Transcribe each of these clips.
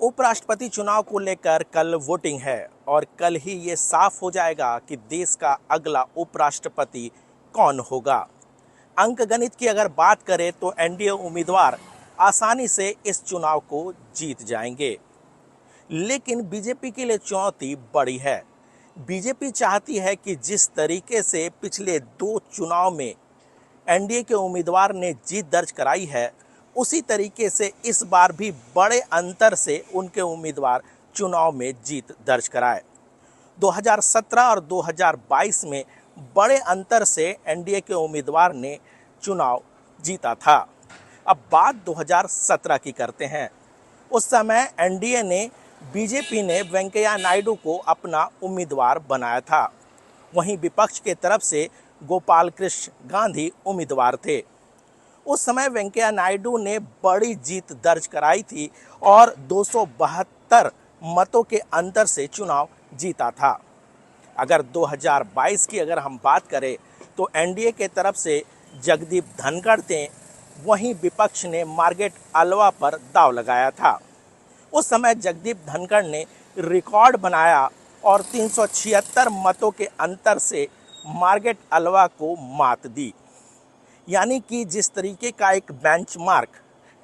उपराष्ट्रपति चुनाव को लेकर कल वोटिंग है और कल ही ये साफ हो जाएगा कि देश का अगला उपराष्ट्रपति कौन होगा। अंकगणित की अगर बात करें तो एनडीए उम्मीदवार आसानी से इस चुनाव को जीत जाएंगे, लेकिन बीजेपी के लिए चुनौती बड़ी है। बीजेपी चाहती है कि जिस तरीके से पिछले 2 चुनाव में एनडीए के उम्मीदवार ने जीत दर्ज कराई है, उसी तरीके से इस बार भी बड़े अंतर से उनके उम्मीदवार चुनाव में जीत दर्ज कराए। 2017 और 2022 में बड़े अंतर से एनडीए के उम्मीदवार ने चुनाव जीता था। अब बात 2017 की करते हैं। उस समय एनडीए ने बीजेपी ने वेंकैया नायडू को अपना उम्मीदवार बनाया था। वहीं विपक्ष के तरफ से गोपाल कृष्ण गांधी उम्मीदवार थे। उस समय वेंकैया नायडू ने बड़ी जीत दर्ज कराई थी और 272 मतों के अंतर से चुनाव जीता था। अगर 2022 की अगर हम बात करें तो एनडीए के तरफ से जगदीप धनखड़ थे, वहीं विपक्ष ने मार्गेट अल्वा पर दांव लगाया था। उस समय जगदीप धनखड़ ने रिकॉर्ड बनाया और 376 मतों के अंतर से मार्गेट अल्वा को मात दी। यानी कि जिस तरीके का एक बेंचमार्क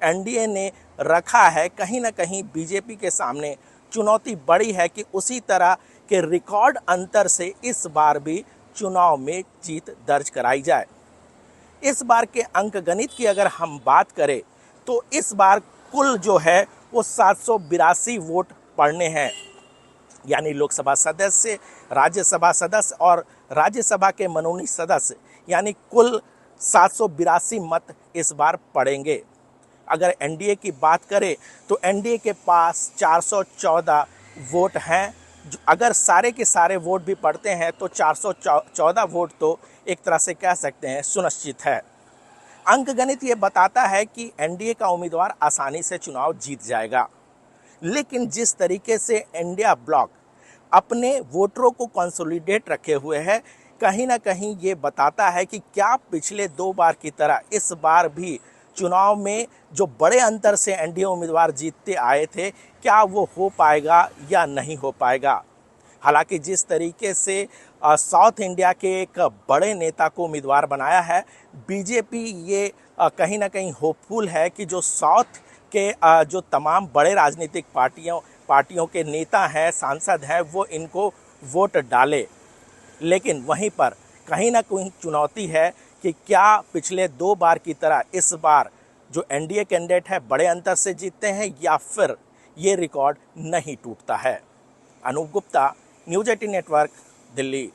एनडीए ने रखा है, कहीं ना कहीं बीजेपी के सामने चुनौती बड़ी है कि उसी तरह के रिकॉर्ड अंतर से इस बार भी चुनाव में जीत दर्ज कराई जाए। इस बार के अंकगणित की अगर हम बात करें तो इस बार कुल जो है वो 782 वोट पड़ने हैं, यानी लोकसभा सदस्य, राज्यसभा सदस्य और राज्यसभा के मनोनीत सदस्य, यानी कुल 782 मत इस बार पड़ेंगे। अगर एनडीए की बात करें तो एनडीए के पास 414 वोट हैं। अगर सारे के सारे वोट भी पड़ते हैं तो 414 वोट तो एक तरह से कह सकते हैं सुनिश्चित है। अंकगणित ये बताता है कि एनडीए का उम्मीदवार आसानी से चुनाव जीत जाएगा, लेकिन जिस तरीके से इंडिया ब्लॉक अपने वोटरों को कंसोलिडेट रखे हुए है, कहीं ना कहीं ये बताता है कि क्या पिछले 2 बार की तरह इस बार भी चुनाव में जो बड़े अंतर से एनडीए उम्मीदवार जीतते आए थे, क्या वो हो पाएगा या नहीं हो पाएगा। हालांकि जिस तरीके से साउथ इंडिया के एक बड़े नेता को उम्मीदवार बनाया है बीजेपी, ये कहीं ना कहीं होपफुल है कि जो साउथ के जो तमाम बड़े राजनीतिक पार्टियों के नेता हैं, सांसद हैं, वो इनको वोट डाले। लेकिन वहीं पर कहीं ना कहीं चुनौती है कि क्या पिछले 2 बार की तरह इस बार जो एनडीए कैंडिडेट है बड़े अंतर से जीतते हैं या फिर ये रिकॉर्ड नहीं टूटता है। Anoop Gupta, news 18 network, Delhi.